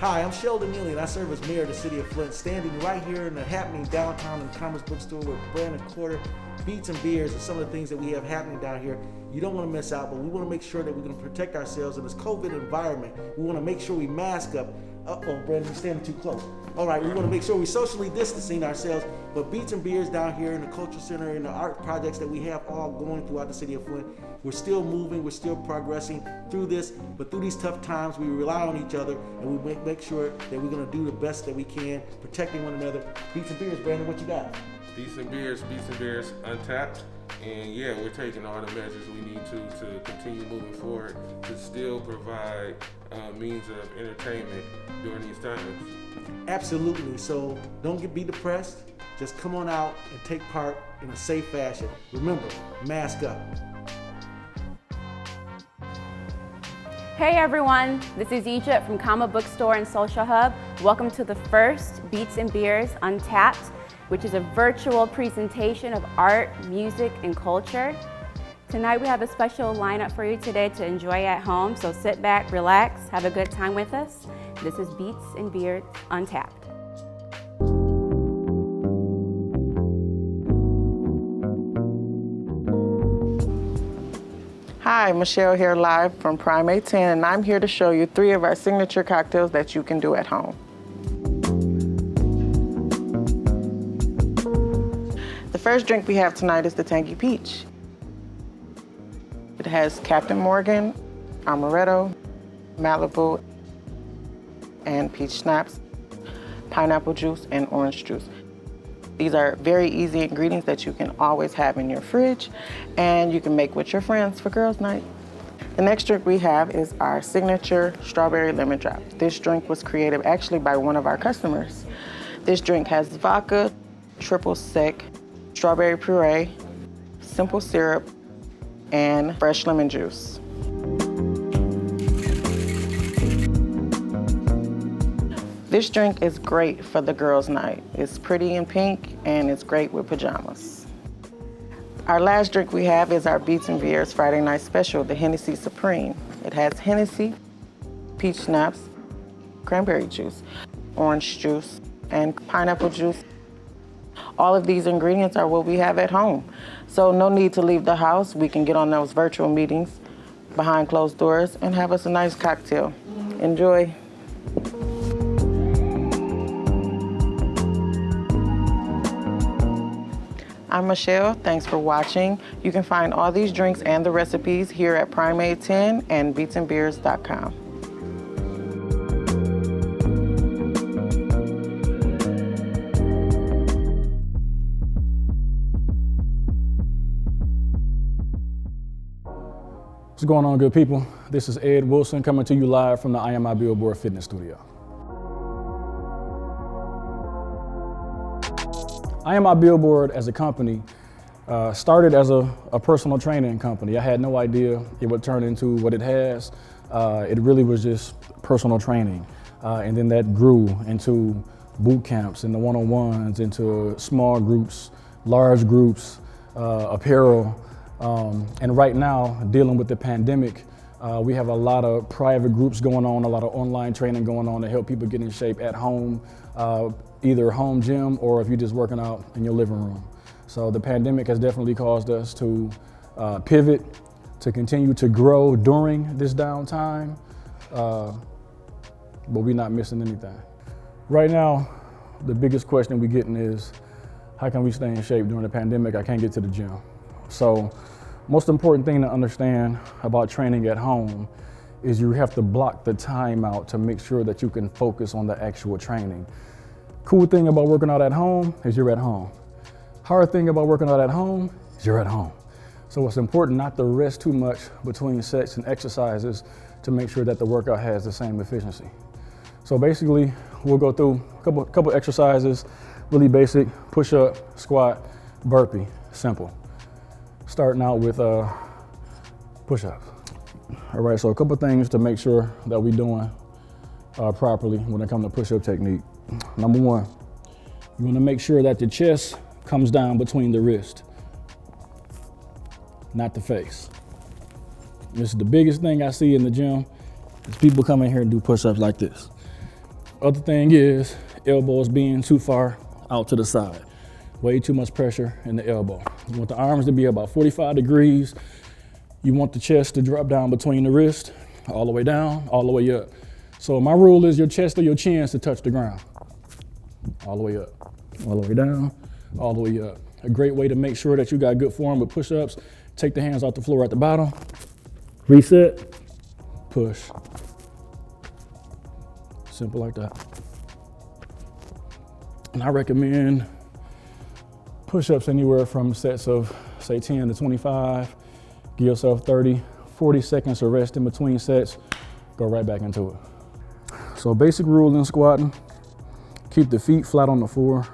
Hi, I'm Sheldon Neely, and I serve as mayor of the city of Flint, standing right here in the happening downtown in Commerce Bookstore with Brandon Quarter, Beats and Beers, and some of the things that we have happening down here. You don't want to miss out, but we want to make sure that we're going to protect ourselves in this COVID environment. We want to make sure we mask up. Uh-oh, Brandon, you're standing too close. All right, we want to make sure we're socially distancing ourselves, but Beats and Beers down here in the Cultural Center and the art projects that we have all going throughout the city of Flint, we're still moving, we're still progressing through this, but through these tough times, we rely on each other, and we make sure that we're going to do the best that we can, protecting one another. Beats and Beers, Brandon, what you got? Beats and Beers, Untapped. And yeah, we're taking all the measures we need to continue moving forward to still provide means of entertainment during these times. Absolutely. So don't be depressed. Just come on out and take part in a safe fashion. Remember, mask up. Hey everyone, this is Egypt from Bookstore and Social Hub. Welcome to the first Beats and Beers Untapped, which is a virtual presentation of art, music, and culture. Tonight we have a special lineup for you today to enjoy at home, so sit back, relax, have a good time with us. This is Beats and Beers Untapped. Hi, Michelle here live from Primate 10, and I'm here to show you 3 of our signature cocktails that you can do at home. The first drink we have tonight is the Tangy Peach. It has Captain Morgan, Amaretto, Malibu, and peach schnapps, pineapple juice, and orange juice. These are very easy ingredients that you can always have in your fridge, and you can make with your friends for girls' night. The next drink we have is our signature strawberry lemon drop. This drink was created actually by one of our customers. This drink has vodka, triple sec, strawberry puree, simple syrup, and fresh lemon juice. This drink is great for the girls' night. It's pretty in pink and it's great with pajamas. Our last drink we have is our Beats and Beers Friday Night Special, the Hennessy Supreme. It has Hennessy, peach schnapps, cranberry juice, orange juice, and pineapple juice. All of these ingredients are what we have at home. So no need to leave the house. We can get on those virtual meetings behind closed doors and have us a nice cocktail. Enjoy. I'm Michelle, thanks for watching. You can find all these drinks and the recipes here at Primate 10 and beatsandbeers.com. What's going on, good people? This is Ed Wilson coming to you live from the IAMMYBILLBOARD Fitness Studio. IAMMYBILLBOARD as a company started as a personal training company. I had no idea it would turn into what it has. It really was just personal training. And then that grew into boot camps, into one-on-ones, into small groups, large groups, apparel. And right now, dealing with the pandemic, we have a lot of private groups going on, a lot of online training going on to help people get in shape at home, either home gym or if you're just working out in your living room. So the pandemic has definitely caused us to pivot, to continue to grow during this downtime, but we're not missing anything. Right now, the biggest question we're getting is, how can we stay in shape during the pandemic? I can't get to the gym. So most important thing to understand about training at home is you have to block the time out to make sure that you can focus on the actual training. Cool thing about working out at home is you're at home. Hard thing about working out at home is you're at home. So it's important not to rest too much between sets and exercises to make sure that the workout has the same efficiency. So basically, we'll go through a couple exercises, really basic, push up, squat, burpee, simple. Starting out with push-ups. All right, so a couple things to make sure that we're doing properly when it comes to push-up technique. Number one, you want to make sure that the chest comes down between the wrist, not the face. This is the biggest thing I see in the gym is people come in here and do push-ups like this. Other thing is elbows being too far out to the side. Way too much pressure in the elbow. You want the arms to be about 45 degrees. You want the chest to drop down between the wrist, all the way down, all the way up. So my rule is your chest or your chin to touch the ground. All the way up, all the way down, all the way up. A great way to make sure that you got good form with push-ups. Take the hands off the floor at the bottom. Reset, push. Simple like that. And I recommend push-ups anywhere from sets of, say, 10 to 25. Give yourself 30, 40 seconds of rest in between sets. Go right back into it. So basic rule in squatting, keep the feet flat on the floor.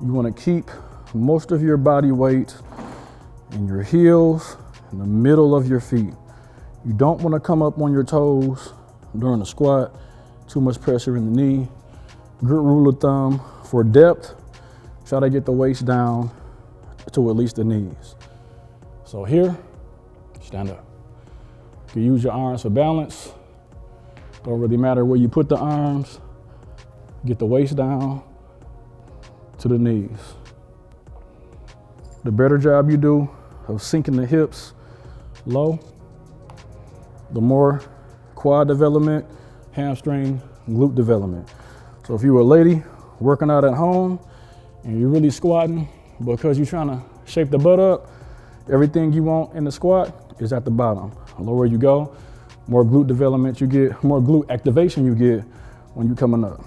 You want to keep most of your body weight in your heels, in the middle of your feet. You don't want to come up on your toes during the squat. Too much pressure in the knee. Good rule of thumb for depth, try to get the waist down to at least the knees. So here, stand up. You can use your arms for balance. Don't really matter where you put the arms. Get the waist down to the knees. The better job you do of sinking the hips low, the more quad development, hamstring, glute development. So if you're a lady working out at home and you're really squatting because you're trying to shape the butt up, everything you want in the squat is at the bottom. The lower you go, more glute development you get, more glute activation you get when you're coming up.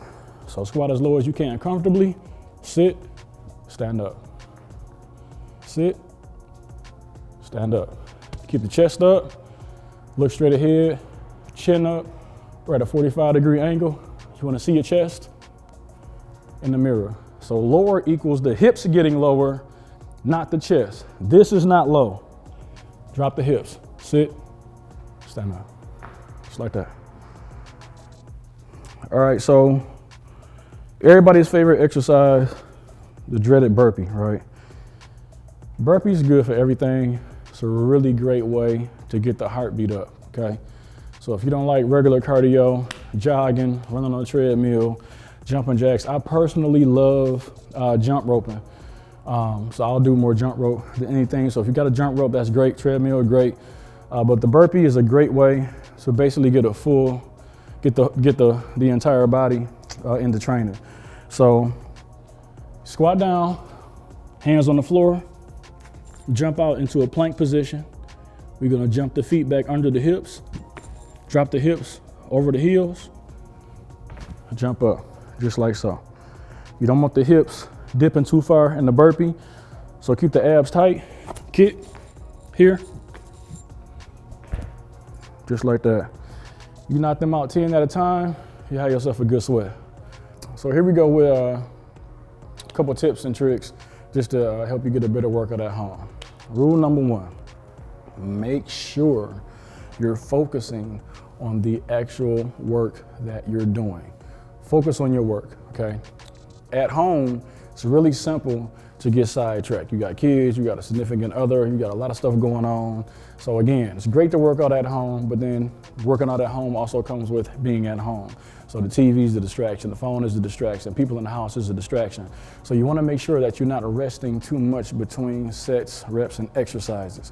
So squat as low as you can comfortably, sit, stand up. Sit, stand up. Keep the chest up, look straight ahead, chin up. We're at a 45-degree angle. You wanna see your chest in the mirror. So lower equals the hips getting lower, not the chest. This is not low. Drop the hips, sit, stand up. Just like that. All right, so everybody's favorite exercise, the dreaded burpee, right? Burpee's good for everything. It's a really great way to get the heartbeat up, okay? So if you don't like regular cardio, jogging, running on a treadmill, jumping jacks, I personally love jump roping. So I'll do more jump rope than anything. So if you got a jump rope, that's great. Treadmill, great. But the burpee is a great way to basically get the entire body into training. So squat down, hands on the floor, jump out into a plank position. We're gonna jump the feet back under the hips, drop the hips over the heels, jump up, just like so. You don't want the hips dipping too far in the burpee, so keep the abs tight. Kick, here, just like that. You knock them out 10 at a time, you have yourself a good sweat. So here we go with a couple tips and tricks just to help you get a better workout at home. Rule number one, make sure you're focusing on the actual work that you're doing. Focus on your work, okay? At home, it's really simple to get sidetracked. You got kids, you got a significant other, you got a lot of stuff going on. So again, it's great to work out at home, but then working out at home also comes with being at home. So the TV is the distraction, the phone is the distraction, people in the house is a distraction. So you wanna make sure that you're not resting too much between sets, reps, and exercises.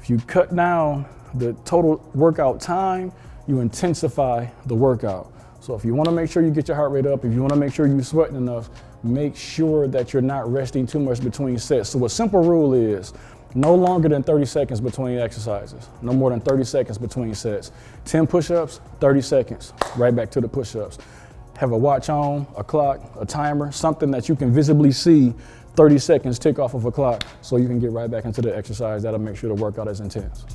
If you cut down the total workout time, you intensify the workout. So if you wanna make sure you get your heart rate up, if you wanna make sure you're sweating enough, make sure that you're not resting too much between sets. So a simple rule is no longer than 30 seconds between exercises, no more than 30 seconds between sets. 10 push-ups, 30 seconds, right back to the push-ups. Have a watch on, a clock, a timer, something that you can visibly see 30 seconds tick off of a clock so you can get right back into the exercise. That'll make sure the workout is intense.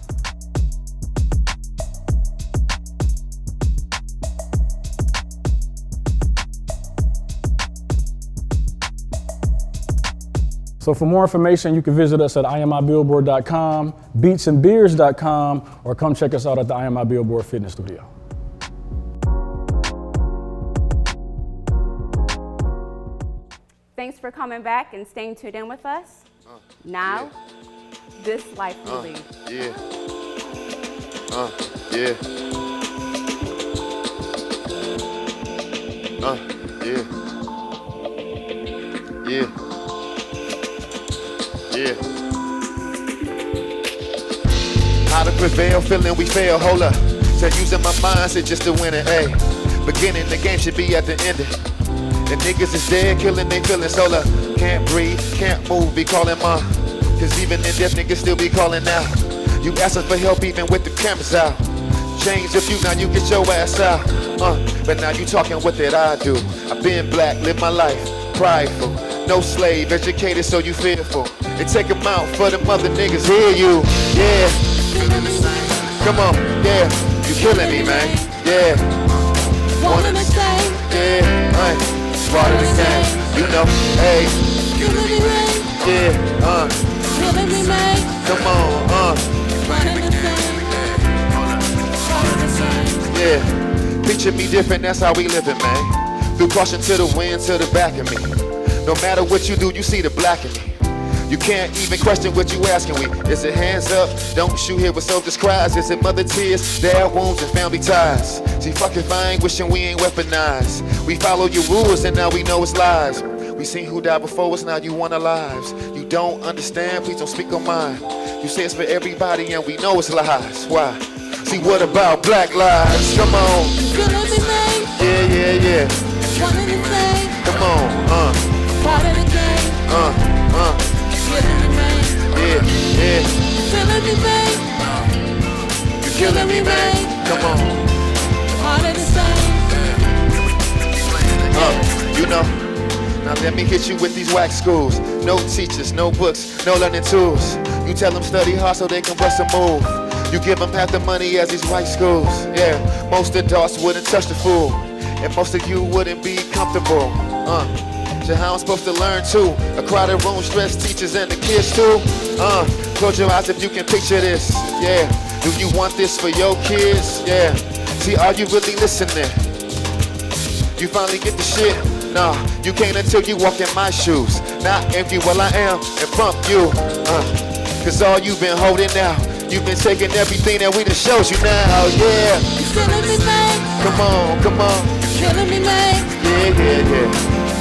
So for more information, you can visit us at IAMMYBILLBOARD.com, beatsandbeers.com, or come check us out at the IAMMYBILLBOARD Fitness Studio. Thanks for coming back and staying tuned in with us. Now, this life we lead. Yeah. Yeah. Yeah. Yeah. Yeah. How to prevail, feeling we fail, hold up. So using my mindset just to win it, ayy. Beginning, the game should be at the ending. The niggas is dead, killing they feelings, hold up. Can't breathe, can't move, be calling mom. Cause even in death, niggas still be calling out. You asking for help even with the cameras out. Change a few, now you get your ass out. But now you talking what did I do? I've been black, live my life, prideful. No slave, educated so you fearful. They take them out for the mother niggas, hear you, yeah. Come on, yeah, you killing me, man, yeah. One and the same, yeah, it's part of the game, you know, hey. Killing me, man, yeah, killing me, man. Come on, one and the same, yeah. Picture me different, that's how we living, man. Through caution to the wind, to the back of me. No matter what you do, you see the black in me. You can't even question what you asking me. Is it hands up? Don't you hear what soldiers cries? Is it mother tears, dad wounds, and family ties? See, fucking fine, wishing we ain't weaponized. We follow your rules and now we know it's lies. We seen who died before us, now you want our lives. You don't understand, please don't speak on mine. You say it's for everybody and we know it's lies. Why? See, what about black lives? Come on. Yeah, yeah, yeah. One and the same. Come on, part of the game. Killing me, man. Yeah, yeah. Killing me, man. You killing me, man. Come on. Part of the same. You know. Now let me hit you with these whack schools. No teachers, no books, no learning tools. You tell them study hard so they can bust a move. You give them half the money as these white schools. Yeah, most adults wouldn't touch the fool. And most of you wouldn't be comfortable. So how I'm supposed to learn too? A crowded room, stressed teachers and the kids too. Close your eyes if you can picture this. Yeah, do you want this for your kids? Yeah, see, are you really listening? You finally get the shit? Nah, you can't until you walk in my shoes. Not empty, well I am, and bump you. Cause all you've been holding out. You've been taking everything that we done showed you now, yeah. You killing me, man. Come on, come on. You killing me, man. Yeah, yeah, yeah.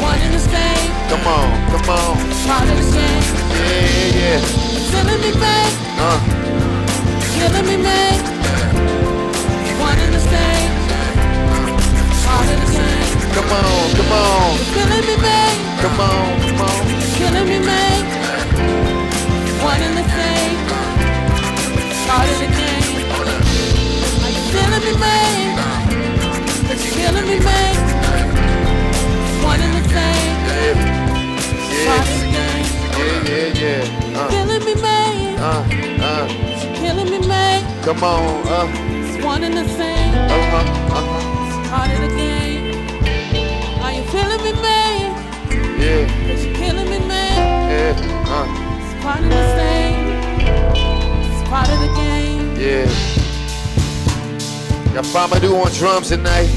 One in the same. Come on, come on. Part of the same. Yeah, yeah. You killing me, man. You killing me, man. One in the same. Part of the same. Come on, come on. You killing me, man. Come on, come on. You killing me, man. One in the same. Part of the game. Are you feeling me, man? Are you feeling me, man? One and the same. Part of the game. Yeah, yeah, yeah. Feeling me, man? You killing me, man? Come on, It's one and the same. It's part of the game. Are you feeling me, man? Yeah. Is you killing me, man? Yeah. It's part of the same. Part of the game. Yeah. Got Famadu on drums tonight.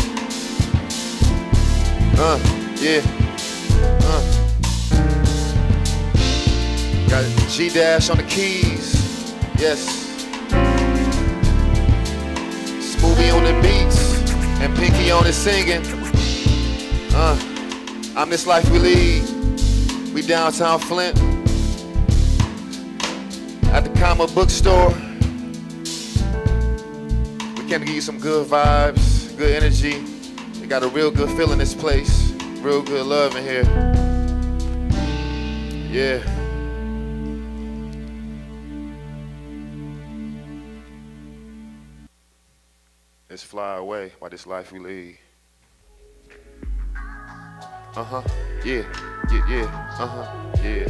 Yeah. Got G-Dash on the keys. Yes. Smoothie on the beats. And Pinky on the singing. I'm This Life We Lead. We downtown Flint. At the Bookstore. We came to give you some good vibes, good energy. We got a real good feel in this place. Real good love in here. Yeah. Let's fly away by this life we lead. Yeah. Yeah, yeah. Yeah. Yeah.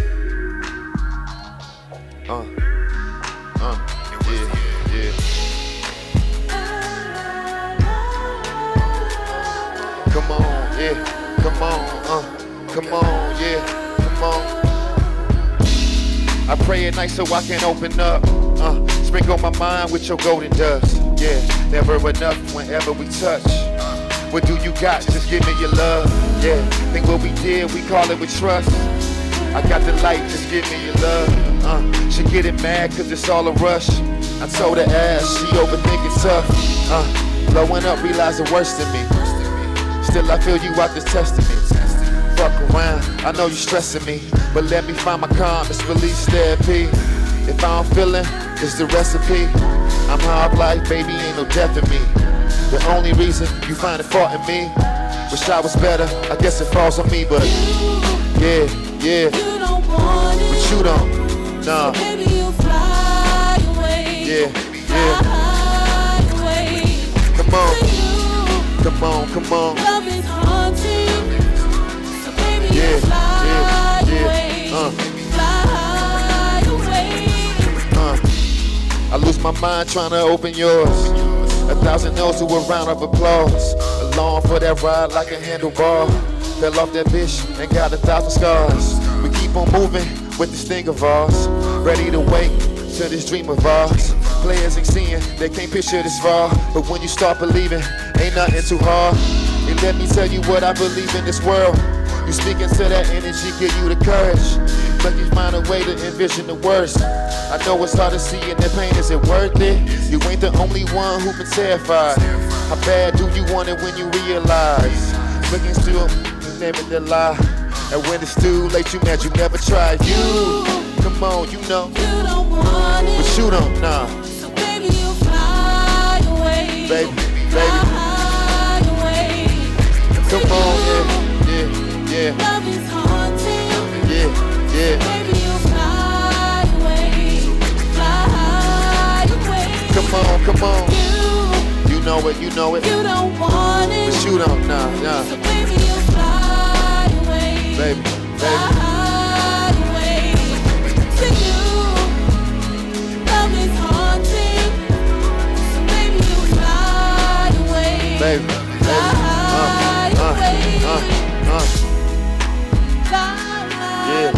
Come on, yeah, come on, come on, yeah, come on. I pray at night so I can open up, sprinkle my mind with your golden dust, yeah, never enough whenever we touch. What do you got? Just give me your love, yeah, think what we did, we call it with trust. I got the light, just give me your love. She getting mad cause it's all a rush. I told her ass, she overthinking tough. Blowing up, realize the worst in me. Still till I feel you out this testing me. Fuck around, I know you stressing me, but let me find my calmness, release therapy. If I don't feel it, it's the recipe. I'm high up life, baby, ain't no death in me. The only reason you find a fault in me, wish I was better, I guess it falls on me, but yeah, yeah. You don't want it, but you don't, nah. so baby, you fly away. Yeah, yeah. Fly away. Come on, For you, come on, come on. love is haunting, so baby, Yeah, you fly yeah, away. yeah. Fly away. I lose my mind trying to open yours. 1,000 no's to a round of applause. Along for that ride like a handlebar. Fell off that bitch and got 1,000 scars. We keep on moving with this thing of ours. Ready to wait till this dream of ours. Players ain't seeing, they can't picture this far. But when you start believing, ain't nothing too hard. And let me tell you what I believe in this world. You speak into that energy, give you the courage. Make you find a way to envision the worst. I know it's hard to see in the pain, is it worth it? You ain't the only one who been terrified. How bad do you want it when you realize? Looking still, never the lie. And when it's too late, you mad you never tried. You, come on, you know. You don't want it, But you don't, nah. so baby, you fly away. Baby, baby, Fly away. come on, yeah, yeah, Love is haunting, yeah, yeah. baby, you fly away. Fly away. Come on, you know it, you know it. You don't want it, But you don't, nah, nah. so baby, you fly away. Baby, baby. Fly away. For you, love is haunting, so baby, you fly away. Baby, baby, Fly away. yeah,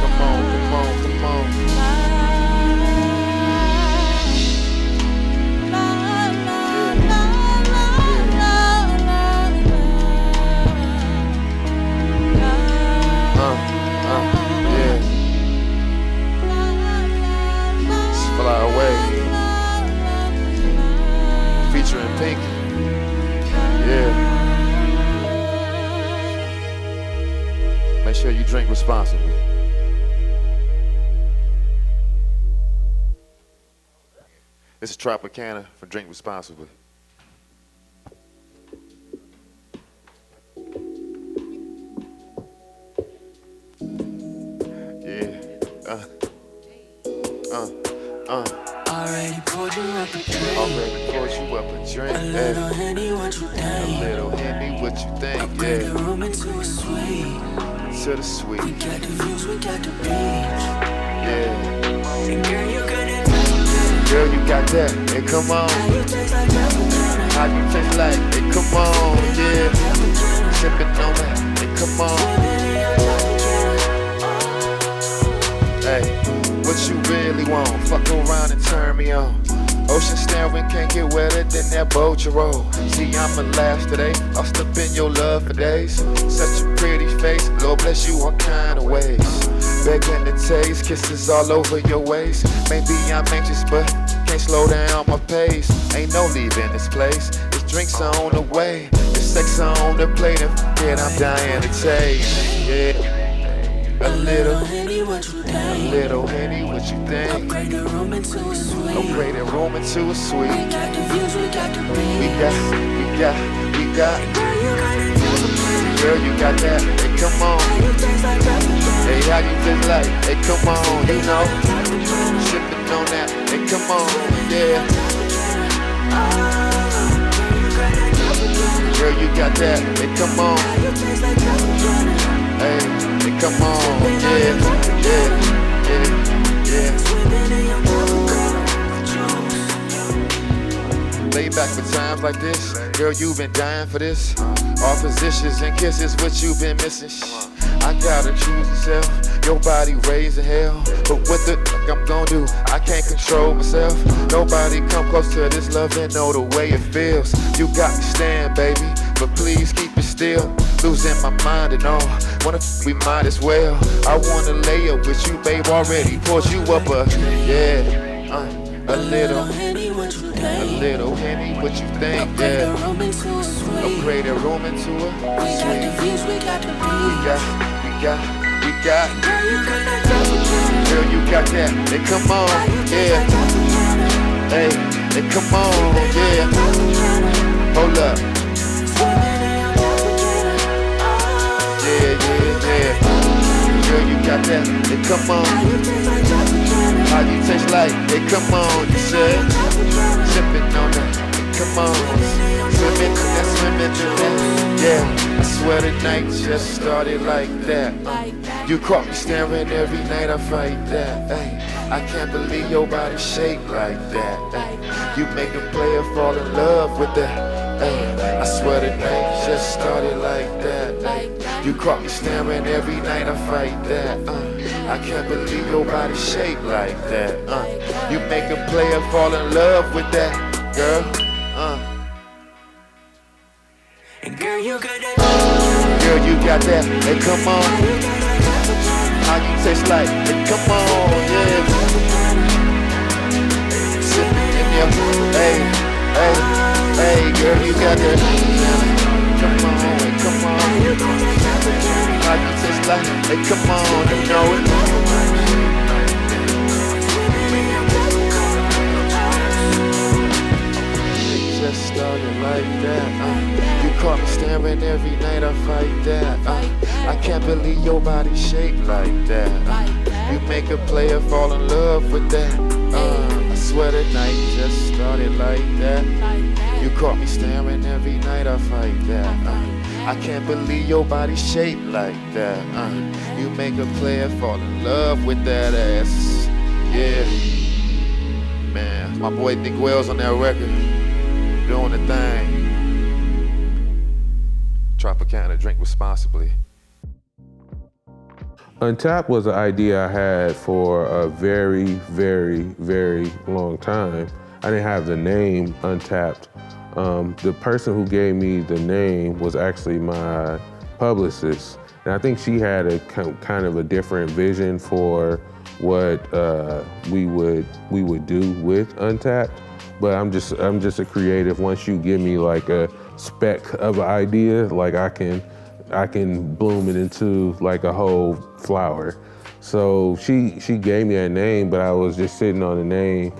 come on, come on. Yeah, just fly away. Featuring Pink. Yeah. Make sure you drink responsibly. This is Tropicana for Drink Responsibly. Yeah. Already poured you up a drink. Already poured you up a drink. A little Henny, what you A think? little Henny, what you think? Upgrade the Yeah. room into a suite. To the sweet. We got the views, we got the beach. Yeah. And girl, you got it like Girl, you got that. Hey, come on. how you taste like Tropicana. How you taste like? Hey, come on. Yeah. Sipping on that. Hey, come on. Hey, what you really want? Fuck around and turn me on. Ocean staring can't get wetter than that boat you roll. See, I'ma last today. I'll step in your love for days. Such a pretty face, Lord bless you all kind of ways. Begging to taste, kisses all over your waist. Maybe I'm anxious, but can't slow down my pace. Ain't no leaving this place. This drinks on the way. This sex on the plate, and forget I'm dying to taste. Yeah. A little Henny, what you A think? little Henny, what you think? Upgrade the room into a suite. Upgrade the room into a We suite. got the views, we got the beach. We got. Girl, you got it Tropicana. Girl, you got that. Hey, come on. How you taste like Tropicana. Hey, how you feel like? Hey, come on. You know. Sipping on that. Hey, come on. Yeah. Girl, you got that. Hey, come on. How you taste like Tropicana. Hey, come on. Yeah. Swimming in your Tropicana juice. Lay back for times like this. Girl, you been dying for this. All positions and kisses, what you been missing. I gotta choose yourself. Your body raising hell. But what the fuck I'm gonna do? I can't control myself. Nobody come close to this love and know the way it feels. You got me stand, baby, but please keep it still. losing my mind and all. Wanna we might as well. I wanna lay up with you, babe. Already poured you up a a little Henny, what you think? Yeah, upgrade the room into a suite. We got. Girl, you got that. Hey, come on, yeah. Hey, come on, yeah. Hold up. Yeah. Girl, you got that. Hey, come on. How you taste like? Hey, come on, you said. Sipping on that. Hey, come on. Swimming in that. Yeah, I swear the night just started like that. You caught me staring every night, I fight that. I can't believe your body shaped like that. You make a player fall in love with that. I swear the night just started like that. You caught me staring every night, I fight that. I can't believe your body shaped like that. You make a player fall in love with that, girl. Girl, you got that. Girl, you got that. Hey, come on. How you taste like? Hey, come on, yeah. Sipping in your, hey, girl, you got that. Come on. How you taste like? Hey, come on, you know it. It just started like that. You caught me staring every night, I fight that. I can't believe your body shaped like that. You make a player fall in love with that. I swear the night just started like that. You caught me staring every night, I fight that. I can't believe your body shaped like that. You make a player fall in love with that ass. Yeah. Man, my boy Nick Wells on that record, doing the thing. Tropicana, drink responsibly. Untapped was an idea I had for a very, very, very long time. I didn't have the name Untapped. The person who gave me the name was actually my publicist. And I think she had a kind of a different vision for what we would do with Untapped. But I'm just a creative. Once you give me like a speck of an idea, like I can bloom it into like a whole flower. So she gave me a name, but I was just sitting on the name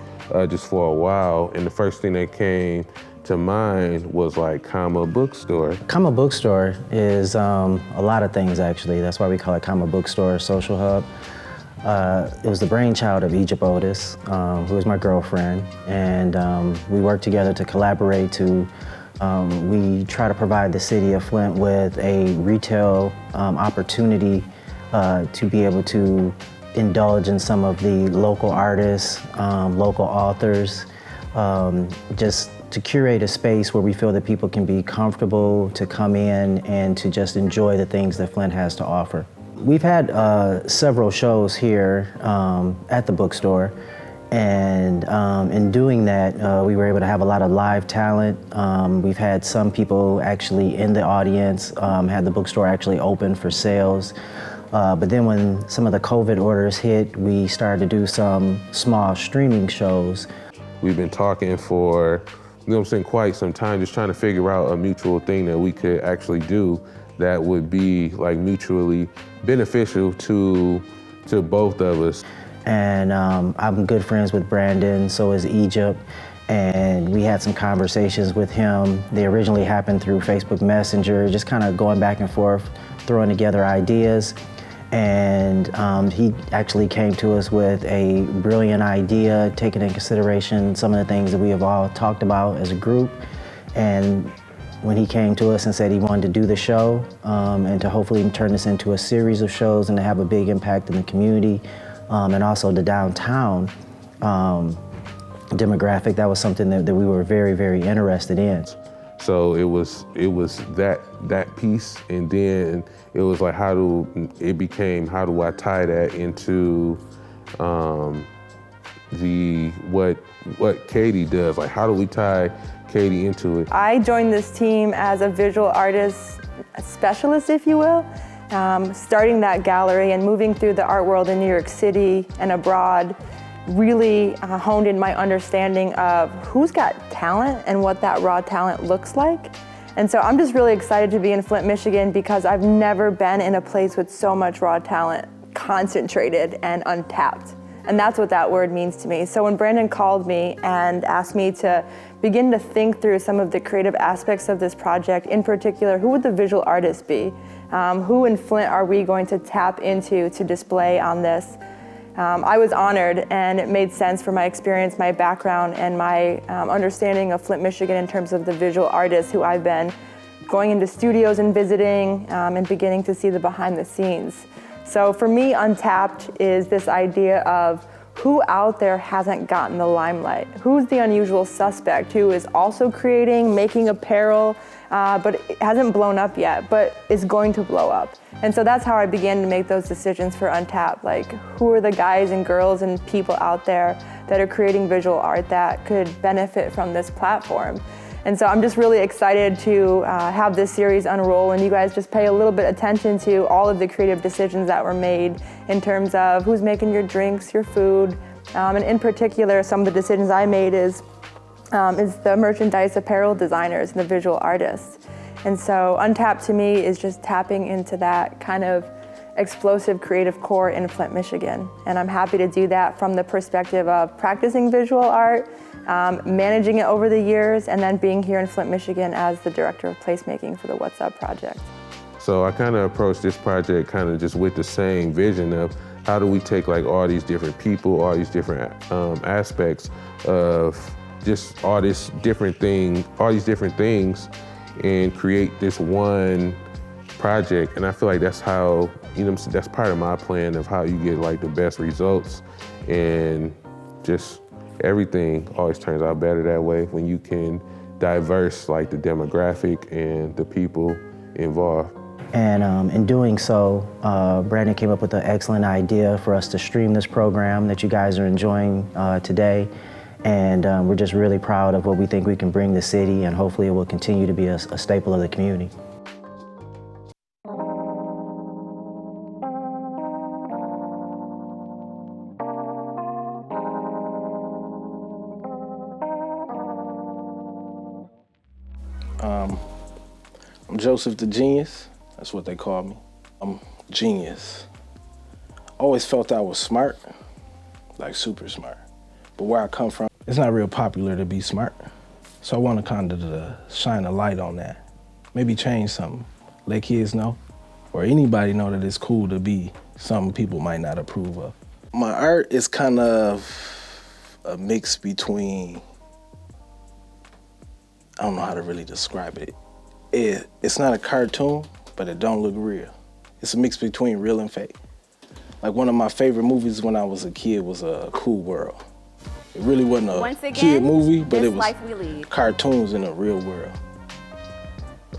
just for a while. And the first thing that came to mind was like Bookstore. Bookstore is a lot of things actually. That's why we call it Bookstore Social Hub. It was the brainchild of Egypt Otis, who is my girlfriend, and we worked together to collaborate to we try to provide the city of Flint with a retail opportunity to be able to indulge in some of the local artists, local authors, just to curate a space where we feel that people can be comfortable to come in and to just enjoy the things that Flint has to offer. We've had several shows here at the bookstore, and in doing that, we were able to have a lot of live talent. We've had some people actually in the audience, had the bookstore actually open for sales. But then when some of the COVID orders hit, we started to do some small streaming shows. We've been talking for, quite some time, just trying to figure out a mutual thing that we could actually do that would be like mutually beneficial to both of us. And I'm good friends with Brandon, so is Egypt. And we had some conversations with him. They originally happened through Facebook Messenger, just kind of going back and forth, throwing together ideas. And he actually came to us with a brilliant idea, taking into consideration some of the things that we have all talked about as a group. And when he came to us and said he wanted to do the show and to hopefully turn this into a series of shows and to have a big impact in the community and also the downtown demographic, that was something that we were very, very interested in. So it was that piece, and then it was like how do I tie that into what Katie does? Like how do we tie Katie into it? I joined this team as a visual artist specialist, if you will. Starting that gallery and moving through the art world in New York City and abroad really honed in my understanding of who's got talent and what that raw talent looks like. And so I'm just really excited to be in Flint, Michigan, because I've never been in a place with so much raw talent concentrated and untapped. And that's what that word means to me. So when Brandon called me and asked me to begin to think through some of the creative aspects of this project, in particular, who would the visual artist be? Who in Flint are we going to tap into to display on this? I was honored, and it made sense for my experience, my background, and my understanding of Flint, Michigan in terms of the visual artists who I've been going into studios and visiting and beginning to see the behind the scenes. So for me, Untapped is this idea of who out there hasn't gotten the limelight? Who's the unusual suspect who is also creating, making apparel, but it hasn't blown up yet, but is going to blow up? And so that's how I began to make those decisions for Untapped. Like, who are the guys and girls and people out there that are creating visual art that could benefit from this platform? And so I'm just really excited to have this series unroll, and you guys just pay a little bit attention to all of the creative decisions that were made in terms of who's making your drinks, your food, and in particular, some of the decisions I made is the merchandise apparel designers and the visual artists. And so Untapped to me is just tapping into that kind of explosive creative core in Flint, Michigan. And I'm happy to do that from the perspective of practicing visual art, managing it over the years, and then being here in Flint, Michigan as the director of placemaking for the What's Up project. So I kind of approached this project kind of just with the same vision of how do we take like all these different people, all these different aspects of just all these different things and create this one project. And I feel like that's how, that's part of my plan of how you get like the best results, and just everything always turns out better that way when you can diverse like the demographic and the people involved. And in doing so, Brandon came up with an excellent idea for us to stream this program that you guys are enjoying today. And we're just really proud of what we think we can bring the city, and hopefully it will continue to be a staple of the community. I'm Joseph the Genius. That's what they call me. I'm Genius. Always felt I was smart, like super smart. But where I come from, it's not real popular to be smart. So I want to kind of shine a light on that. Maybe change something. Let kids know, or anybody know that it's cool to be something people might not approve of. My art is kind of a mix between, I don't know how to really describe it. It's not a cartoon, but it don't look real. It's a mix between real and fake. Like one of my favorite movies when I was a kid was A Cool World. It really wasn't a kid movie, but it was cartoons in a real world.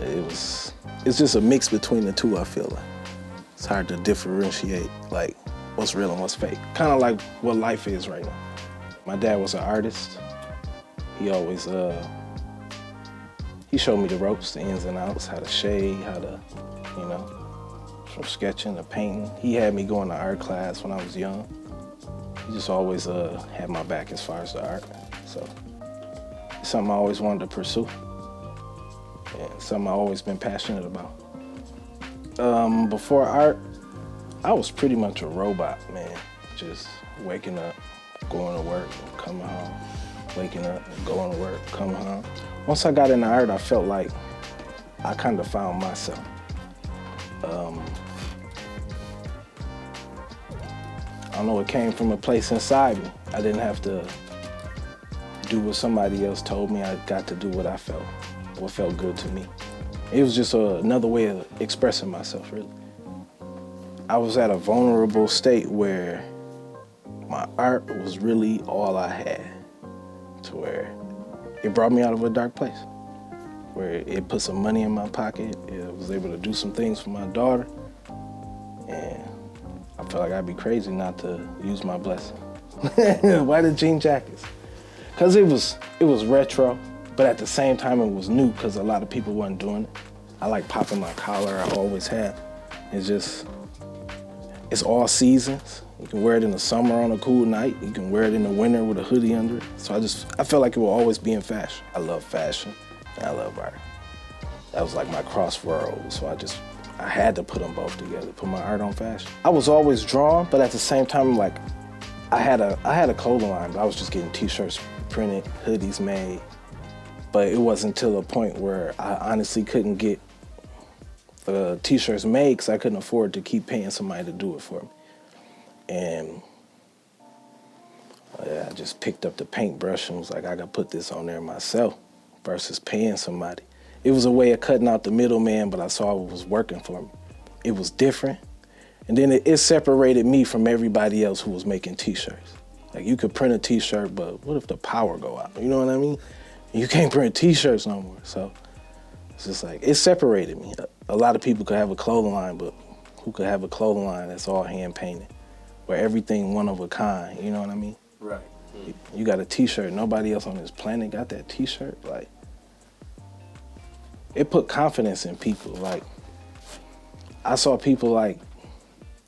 It's just a mix between the two, I feel like. It's hard to differentiate like what's real and what's fake. Kind of like what life is right now. My dad was an artist. He always, he showed me the ropes, the ins and outs, how to shade, how to, from sketching to painting. He had me going to art class when I was young. He just always had my back as far as the art. So it's something I always wanted to pursue, and something I've always been passionate about. Before art, I was pretty much a robot, man. Just waking up, going to work, coming home, waking up, going to work, coming home. Once I got into art, I felt like I kind of found myself. I don't know, it came from a place inside me. I didn't have to do what somebody else told me. I got to do what I felt, what felt good to me. It was just another way of expressing myself, really. I was at a vulnerable state where my art was really all I had, to where it brought me out of a dark place, where it put some money in my pocket. I was able to do some things for my daughter, and I felt like I'd be crazy not to use my blessing. Why the jean jackets? Because it was retro, but at the same time it was new because a lot of people wasn't doing it. I like popping my collar, I always have. It's all seasons. You can wear it in the summer on a cool night. You can wear it in the winter with a hoodie under it. So I feel like it will always be in fashion. I love fashion and I love art. That was like my crossroads. So I had to put them both together, put my art on fashion. I was always drawn, but at the same time, like I had a clothing line, but I was just getting t-shirts printed, hoodies made. But it wasn't until a point where I honestly couldn't get the t-shirts made because I couldn't afford to keep paying somebody to do it for me. And I just picked up the paintbrush and was like, I gotta put this on there myself versus paying somebody. It was a way of cutting out the middleman, but I saw it was working for me. It was different. And then it separated me from everybody else who was making t-shirts. Like you could print a t-shirt, but what if the power go out? You know what I mean? You can't print t-shirts no more. So it's just like, it separated me. A lot of people could have a clothing line, but who could have a clothing line that's all hand painted, where everything one of a kind, you know what I mean? Right. You got a t-shirt, nobody else on this planet got that t-shirt. Like, it put confidence in people. Like, I saw people like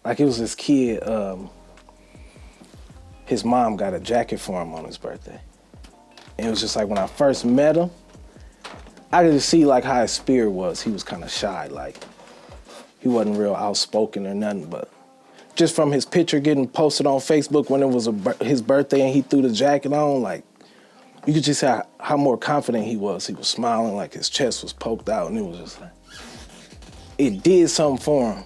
it was this kid, his mom got a jacket for him on his birthday. And it was just like when I first met him, I could just see like how his spirit was. He was kind of shy, like he wasn't real outspoken or nothing, but just from his picture getting posted on Facebook when it was his birthday and he threw the jacket on, like you could just see how more confident he was. He was smiling, like his chest was poked out, and it was just like, it did something for him.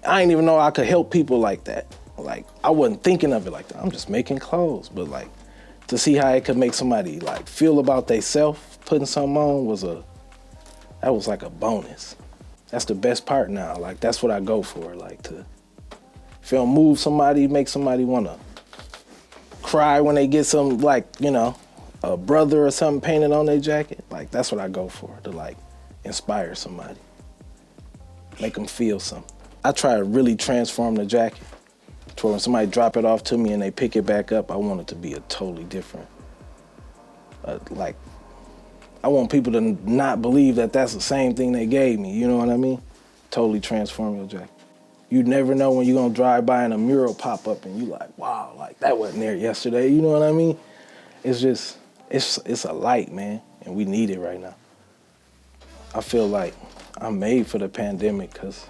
I didn't even know I could help people like that. Like, I wasn't thinking of it like that. I'm just making clothes, but like, to see how it could make somebody like feel about themselves, putting something on that was like a bonus. That's the best part now. Like, that's what I go for. Like, to feel move somebody, make somebody wanna cry when they get some, like, you know, a brother or something painted on their jacket. Like, that's what I go for, to like inspire somebody, make them feel something. I try to really transform the jacket to where when somebody drop it off to me and they pick it back up, I want it to be a totally different, like, I want people to not believe that that's the same thing they gave me, you know what I mean? Totally transform your jacket. You never know when you're gonna drive by and a mural pop up and you like, wow, like that wasn't there yesterday, you know what I mean? It's just, it's a light, man, and we need it right now. I feel like I'm made for the pandemic because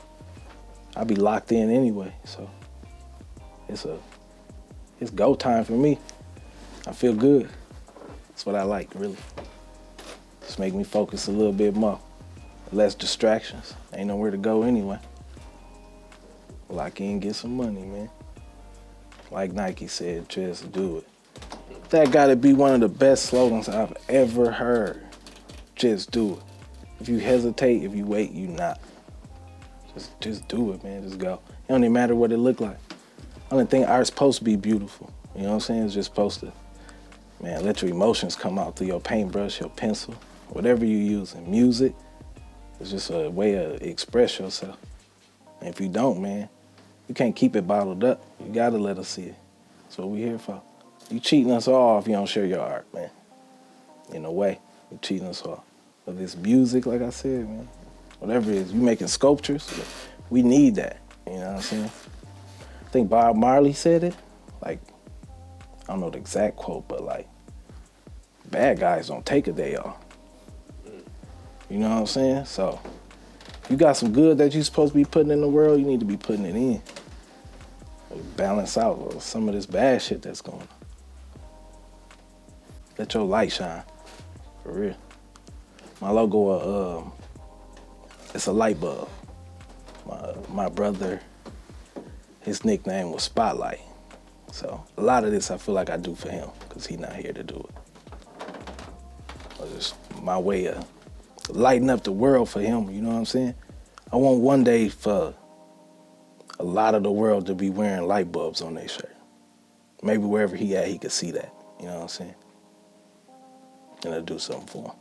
I'll be locked in anyway, so it's go time for me. I feel good. That's what I like, really. Just make me focus a little bit more. Less distractions. Ain't nowhere to go anyway. Lock in, get some money, man. Like Nike said, just do it. That gotta be one of the best slogans I've ever heard. Just do it. If you hesitate, if you wait, you not. Just do it, man, just go. It don't even matter what it look like. Only thing art's supposed to be beautiful. You know what I'm saying? It's just supposed to, man, let your emotions come out through your paintbrush, your pencil, whatever you're using. Music is just a way to express yourself. And if you don't, man, you can't keep it bottled up. You gotta let us see it. That's what we're here for. You cheating us all if you don't share your art, man. In a way, you cheating us all. But it's music, like I said, man. Whatever it is, you making sculptures, we need that, you know what I'm saying? I think Bob Marley said it, like, I don't know the exact quote, but like, bad guys don't take a day off. You know what I'm saying? So, if you got some good that you're supposed to be putting in the world, you need to be putting it in. Balance out some of this bad shit that's going on. Let your light shine, for real. My logo, it's a light bulb. My brother, his nickname was Spotlight. So a lot of this I feel like I do for him because he's not here to do it. It's just my way of lighting up the world for him, you know what I'm saying? I want one day for a lot of the world to be wearing light bulbs on their shirt. Maybe wherever he at, he could see that, you know what I'm saying? And I'll do something for him.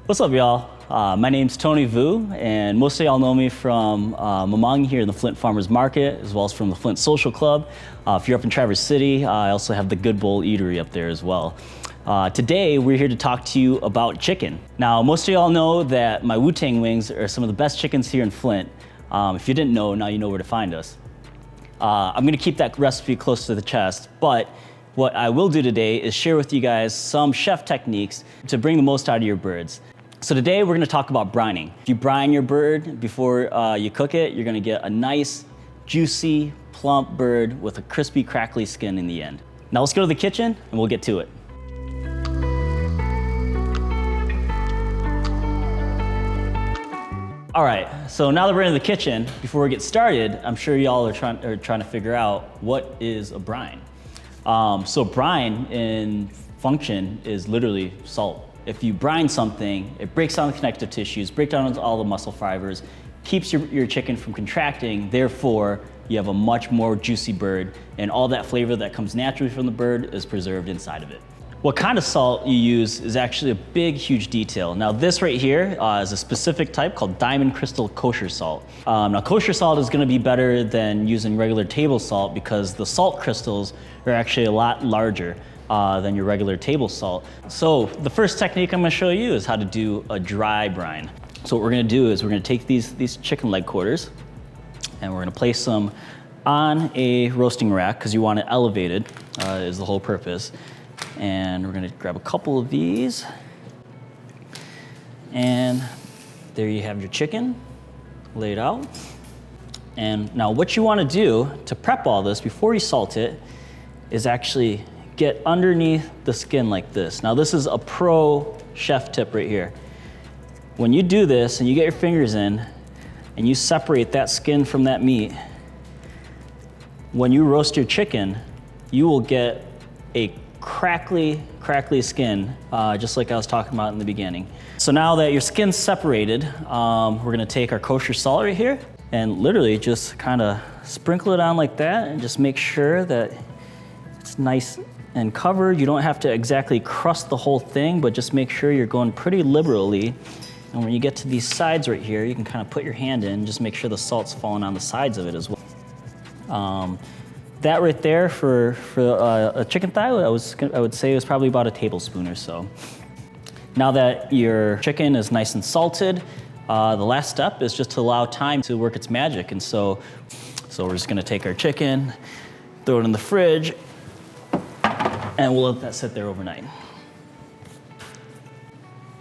What's up, y'all? My name's Tony Vu, and most of y'all know me from MaMang here in the Flint Farmers Market, as well as from the Flint Social Club. If you're up in Traverse City, I also have the Good Bowl Eatery up there as well. Today, we're here to talk to you about chicken. Now, most of y'all know that my Wu-Tang wings are some of the best chickens here in Flint. If you didn't know, now you know where to find us. I'm gonna keep that recipe close to the chest, but what I will do today is share with you guys some chef techniques to bring the most out of your birds. So today we're gonna talk about brining. If you brine your bird before you cook it, you're gonna get a nice, juicy, plump bird with a crispy, crackly skin in the end. Now let's go to the kitchen and we'll get to it. All right, so now that we're in the kitchen, before we get started, I'm sure y'all are trying to figure out what is a brine. So brine in function is literally salt. If you brine something, it breaks down the connective tissues, breaks down all the muscle fibers, keeps your chicken from contracting, therefore you have a much more juicy bird, and all that flavor that comes naturally from the bird is preserved inside of it. What kind of salt you use is actually a big, huge detail. Now this right here is a specific type called diamond crystal kosher salt. Now kosher salt is gonna be better than using regular table salt because the salt crystals are actually a lot larger than your regular table salt. So the first technique I'm gonna show you is how to do a dry brine. So what we're gonna do is we're gonna take these chicken leg quarters and we're gonna place them on a roasting rack because you want it elevated is the whole purpose. And we're gonna grab a couple of these. And there you have your chicken laid out. And now what you wanna do to prep all this before you salt it is actually get underneath the skin like this. Now this is a pro chef tip right here. When you do this and you get your fingers in and you separate that skin from that meat, when you roast your chicken, you will get a crackly skin, just like I was talking about in the beginning. So now that your skin's separated, we're gonna take our kosher salt right here and literally just kind of sprinkle it on like that and just make sure that it's nice and covered. You don't have to exactly crust the whole thing, but just make sure you're going pretty liberally. And when you get to these sides right here, you can kind of put your hand in, just make sure the salt's falling on the sides of it as well. That right there for a chicken thigh, I would say is probably about a tablespoon or so. Now that your chicken is nice and salted, the last step is just to allow time to work its magic. And so we're just gonna take our chicken, throw it in the fridge, and we'll let that sit there overnight.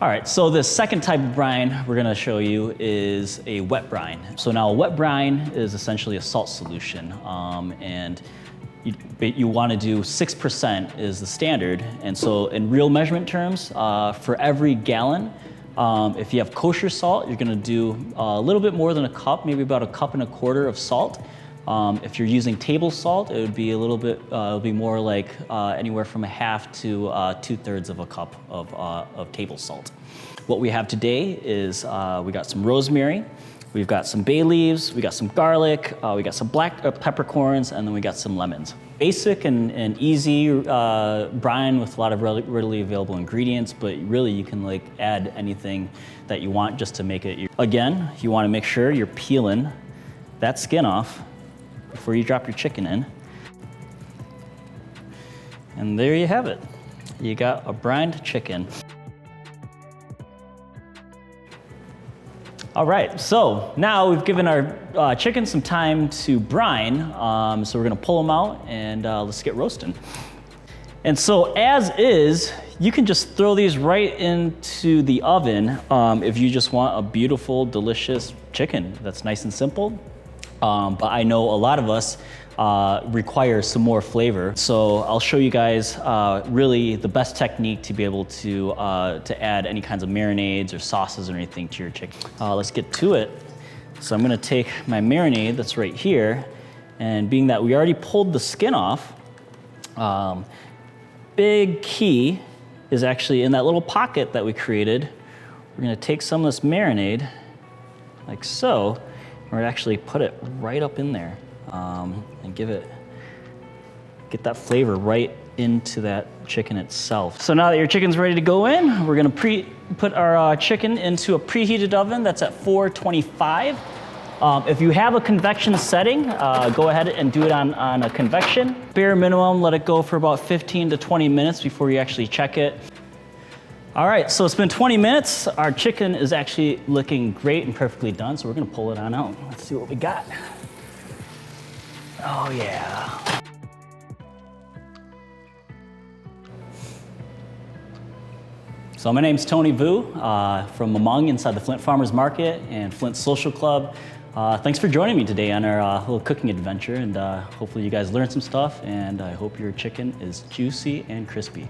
All right, so the second type of brine we're gonna show you is a wet brine. So now a wet brine is essentially a salt solution, and you wanna do 6% is the standard. And so in real measurement terms, for every gallon, if you have kosher salt, you're gonna do a little bit more than a cup, maybe about 1.25 cups of salt. If you're using table salt, it would be a little bit, it'll be more like anywhere from 1/2 to 2/3 of a cup of table salt. What we have today is we got some rosemary, we've got some bay leaves, we got some garlic, we got some black peppercorns, and then we got some lemons. Basic and easy brine with a lot of readily available ingredients, but really you can like add anything that you want just to make it. Again, you want to make sure you're peeling that skin off before you drop your chicken in. And there you have it. You got a brined chicken. All right, so now we've given our chicken some time to brine, so we're gonna pull them out and let's get roasting. And so as is, you can just throw these right into the oven if you just want a beautiful, delicious chicken that's nice and simple. But I know a lot of us require some more flavor. So I'll show you guys really the best technique to be able to add any kinds of marinades or sauces or anything to your chicken. Let's get to it. So I'm gonna take my marinade that's right here, and being that we already pulled the skin off, big key is actually in that little pocket that we created. We're gonna take some of this marinade, like so, and we're gonna actually put it right up in there and give it get that flavor right into that chicken itself. So now that your chicken's ready to go in, we're gonna put our chicken into a preheated oven that's at 425. If you have a convection setting, go ahead and do it on a convection. Bare minimum, let it go for about 15 to 20 minutes before you actually check it. All right, so it's been 20 minutes. Our chicken is actually looking great and perfectly done, so we're gonna pull it on out. Let's see what we got. Oh yeah. So my name's Tony Vu from MaMang inside the Flint Farmers Market and Flint Social Club. Thanks for joining me today on our little cooking adventure, and hopefully you guys learned some stuff, and I hope your chicken is juicy and crispy.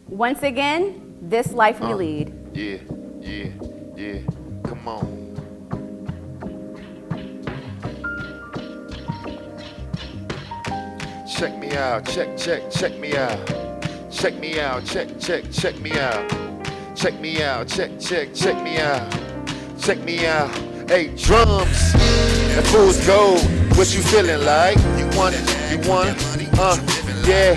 Once again, this life we lead. Yeah, yeah, yeah, come on. Check me out, check me out. Check me out, check me out. Check me out, check me out. Check me out. Hey, drums, that fool's gold. What you feeling like? You want it, yeah.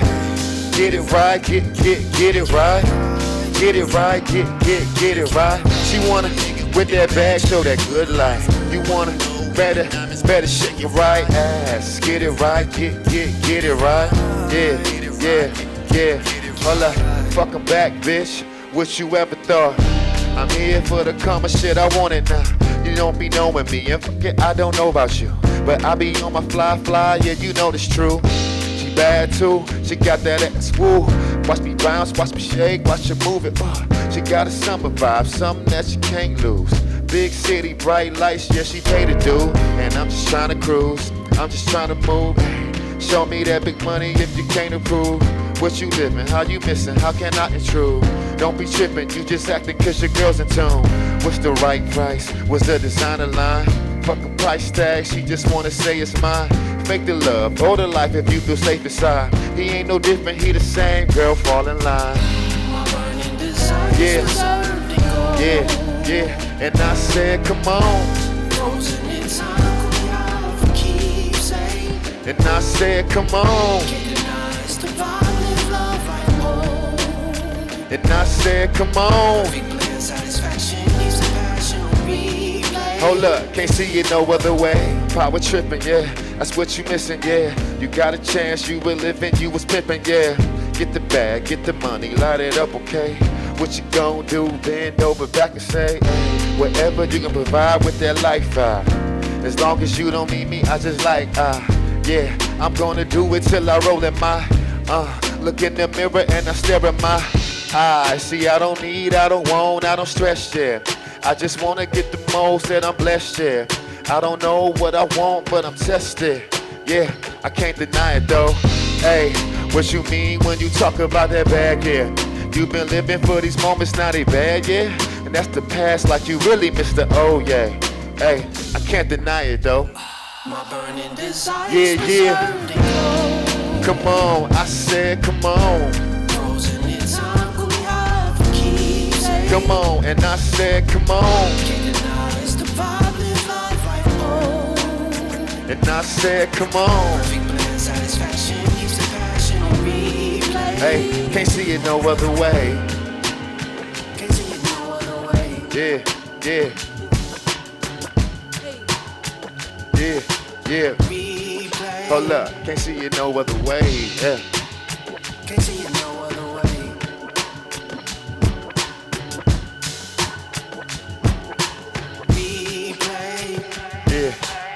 Get it right, get it right. Get it right, get it right. She wanna, with that bag, show that good life. You wanna, better shake your right ass. Get it right, get it right. Yeah. Hold up, fuck 'em back, bitch. What you ever thought? I'm here for the karma shit, I want it now. You don't be knowing me, and fuck it, I don't know about you. But I be on my fly, yeah, you know that's true. She bad too, she got that ass, woo. Watch me bounce, watch me shake, watch her move it. She got a summer vibe, something that she can't lose. Big city, bright lights, yeah, she paid to do. And I'm just trying to cruise, I'm just trying to move. Show me that big money if you can't approve. What you living, how you missing, how can I intrude? Don't be tripping, you just acting cause your girl's in tune. What's the right price, what's the designer line? Fuck a price tag, she just wanna say it's mine. Fake the love, or the life if you feel safe inside. He ain't no different, he the same, girl, fall in line. Yeah, and I said, come on. And I said, come on. And I said, come on. Hold up, can't see it no other way. Power tripping, yeah, that's what you missing, yeah. You got a chance, you were living, you was pimping, yeah. Get the bag, get the money, light it up, okay? What you gon' do, bend over back and say, hey, whatever you can provide with that life vibe. As long as you don't need me, I just like, yeah, I'm gonna do it till I roll in my, look in the mirror and I stare at my eyes. See, I don't need, I don't want, I don't stress, yeah. I just wanna get the most that I'm blessed, yeah. I don't know what I want, but I'm tested, yeah. I can't deny it though. Hey, what you mean when you talk about that bag, yeah? You've been living for these moments, now they bad, yeah? And that's the past, like you really missed the oh, yeah. Hey, I can't deny it though. Yeah. Come on, I said come on. Come on, and I said come on. And I said come on. Hey, can't see it no other way. Yeah. Hold up, can't see it no other way. Yeah. Can't see it no other way.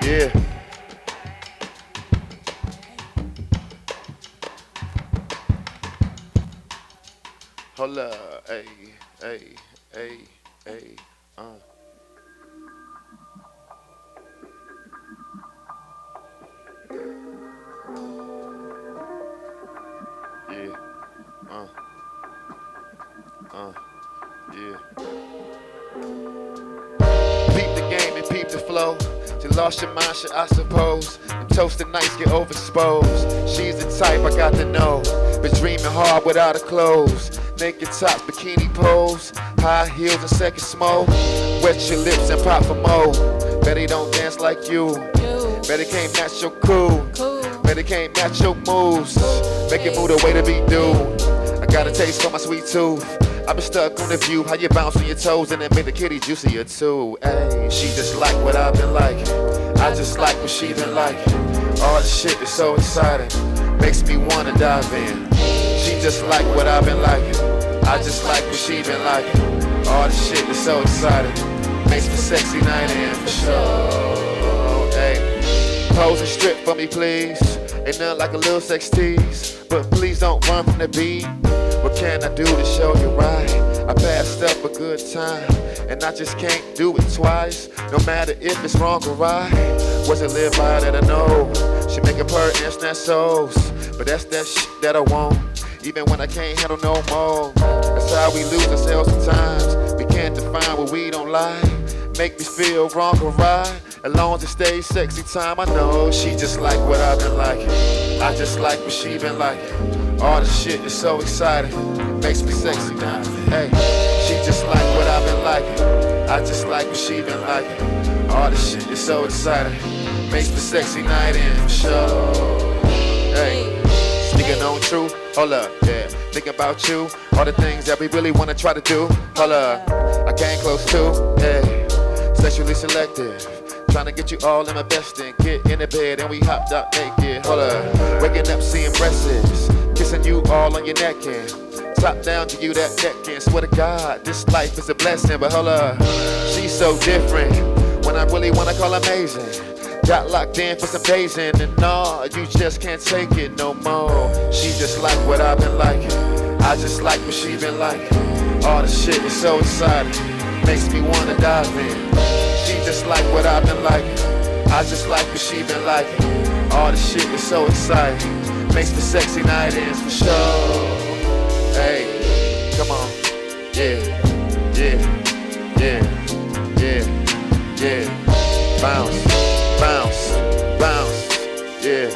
Yeah. Hold up, hey. Yeah. Peep the game and peep the flow. You lost your mind, shit, I suppose. Them toasted nights get overexposed. She's the type I got to know. Been dreaming hard without her clothes. naked tops, bikini pose, high heels and second smoke. Wet your lips and pop for more. Bet he don't dance like you. Bet he can't match your cool. Bet he can't match your moves. Make it move the way to be due. I got a taste for my sweet tooth. I've been stuck on the view, how you bounce on your toes and then make the kitty juicier too. Ay, she just like what I've been like. I just like what she been like. All the shit is so exciting, makes me wanna dive in. She just like what I've been like. I just like what she been like. All the shit is so exciting, makes me sexy night in for sure. Ay, pose and strip for me please. Ain't nothing like a little sex tease, but please don't run from the beat. What can I do to show you right? I passed up a good time, and I just can't do it twice. No matter if it's wrong or right. Wasn't live by that I know. She make a purr and snatch souls, but that's that shit that I want. Even when I can't handle no more. That's how we lose ourselves sometimes. We can't define what we don't like. Make me feel wrong or right. As long as it stays sexy time, I know she just like what I've been like. I just like what she been like. All the shit is so exciting, makes me sexy now. Hey, she just like what I've been liking. I just like what she been liking. All the shit is so exciting, makes me sexy night in for sure. Hey, speaking on truth, hold up, yeah. Thinking about you, all the things that we really wanna try to do. Hold up, I came close to, hey. Sexually selective, trying to get you all in my best and get in the bed and we hopped out naked. Hold up, waking up seeing breasts. Kissing you all on your neck and top down to you that neck and swear to God, this life is a blessing. But hold up, she's so different when I really wanna call amazing. Got locked in for some days and no, you just can't take it no more. She just like what I've been liking. I just like what she been liking. All the shit is so exciting, makes me wanna dive in. She just like what I've been liking. I just like what she been liking. All the shit is so exciting, makes me sexy night in for sure. Hey, come on. Yeah, yeah, yeah, yeah, yeah. Bounce, bounce, bounce. Yeah,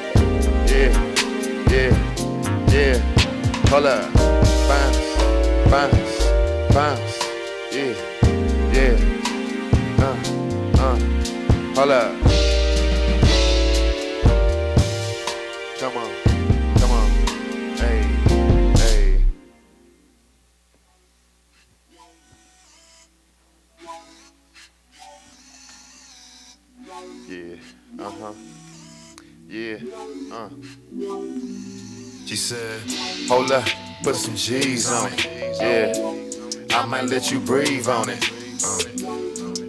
yeah, yeah, yeah. Hold up. Bounce, bounce, bounce. Yeah, yeah. Hold up. Come on, come on. Hey, hey. Yeah, yeah, She said, hold up, put some G's on it. Yeah, I might let you breathe on it.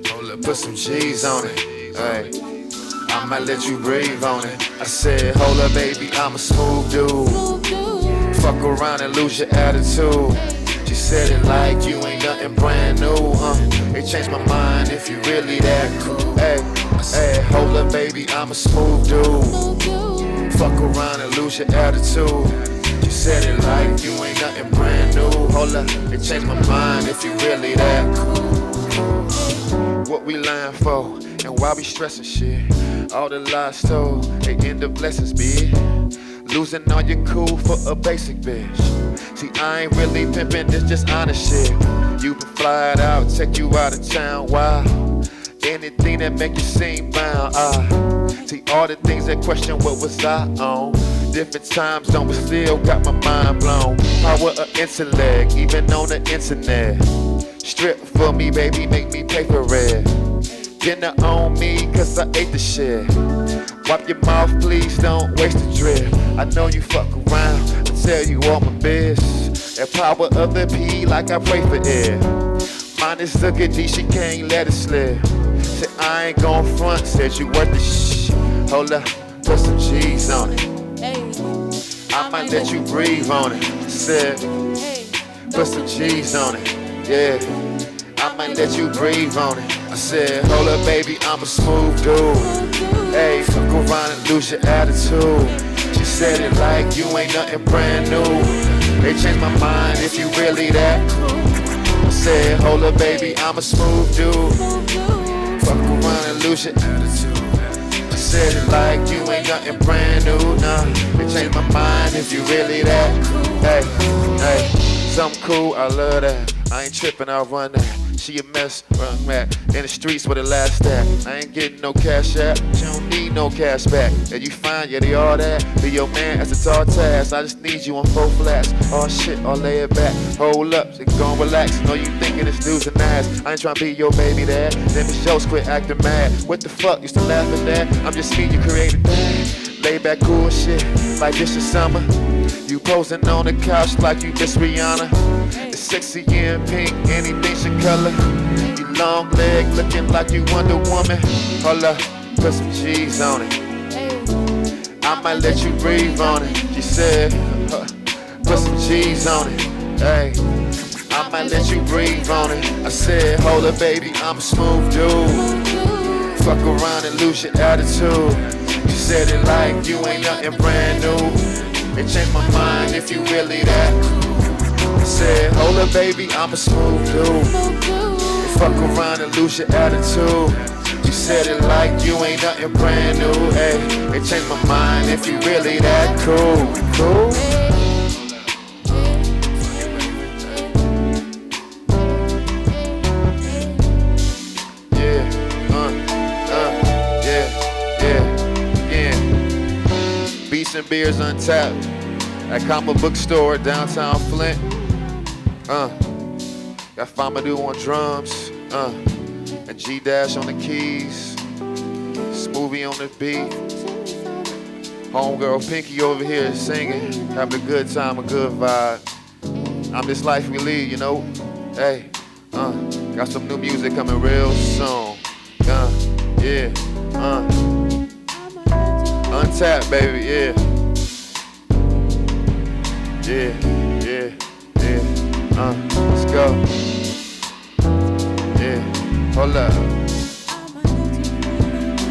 Hold up, put some G's on it. Hey, I might let you breathe on it. I said, hold up, baby, I'm a smooth dude. Fuck around and lose your attitude. She said it like you ain't nothing brand new, It changed my mind if you really that cool. Hey, hey, hold up, baby, I'm a smooth dude. Fuck around and lose your attitude. She said it like you ain't nothing brand new. Hold up, it changed my mind if you really that cool. What we lying for and why we stressing shit? All the lies told, they end up blessings, bitch. Losing all your cool for a basic bitch. See, I ain't really pimpin', this just honest shit. You can fly it out, take you out of town, wow. Anything that make you seem bound, see, all the things that question what was I on. Different times zone, but still got my mind blown. Power of intellect, even on the internet. Strip for me, baby, make me pay for it. Dinner on me, cause I ate the shit. Wipe your mouth, please, don't waste the drip. I know you fuck around, I tell you all my biz. That power of the P, like I pray for it. Mine is the good D, she can't let it slip. Said I ain't gon' front, said you worth the shh. Hold up, put some G's on it. I might let you breathe on it. Said, put some G's on it. Yeah, I might let you breathe on it. I said, hold up, baby, I'm a smooth dude. Hey, fuck around and lose your attitude. She said it like you ain't nothing brand new. They changed my mind if you really that cool. I said, hold up, baby, I'm a smooth dude. Fuck around and lose your attitude. She said it like you ain't nothing brand new, nah. They changed my mind if you really that cool. Hey, hey. Something cool, I love that. I ain't tripping, I'll run that. She a mess, run back. In the streets with the last stack. I ain't getting no cash out. She don't need no cash back. And you fine, yeah, they all that. Be your man, that's a tall task. I just need you on 4 flats. Oh shit, I'll lay it back. Hold up, so gon' relax. Know you thinking this dude's an ass. I ain't tryna be your baby dad. Then Miss Jokes quit acting mad. What the fuck, used to laugh at that? I'm just me, you created that. Lay back cool shit, like this is summer. You posing on the couch like you just Rihanna. It's sexy in pink, anything she color. You long leg looking like you Wonder Woman. Hold up, put some G's on it. I might let you breathe on it. She said, put some G's on it. Hey, I might let you breathe on it. I said, hold up, baby, I'm a smooth dude. Fuck around and lose your attitude. She said it like you ain't nothing brand new. It changed my mind if you really that. I said, hold up, baby, I'm a smooth dude. Fuck around and lose your attitude. You said it like you ain't nothing brand new. Hey, it changed my mind if you really that cool. Cool? Beats and Beers Untapped at Common Bookstore, downtown Flint. Got Famadou on drums, and G-Dash on the keys. Smoothie on the beat. Homegirl Pinky over here singing, having a good time, a good vibe. I'm this life we lead, you know. Hey, got some new music coming real soon. Yeah, Untapped, baby, yeah. Let's go. Yeah, hold up.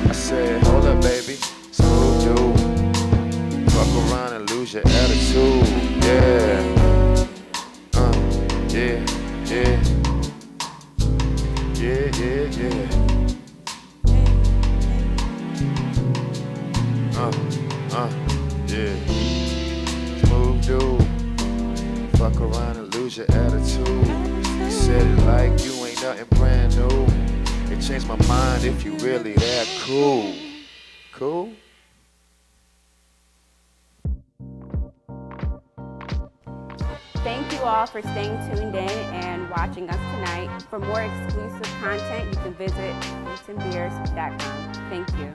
I said, hold up, baby. Smooth dude. Fuck around and lose your attitude. Yeah. Yeah. Yeah. Smooth dude. Fuck around and lose your attitude. You said it like you ain't nothing brand new. It changed my mind if you really that cool. Cool? Thank you all for staying tuned in and watching us tonight. For more exclusive content, you can visit beatsandbeers.com. Thank you.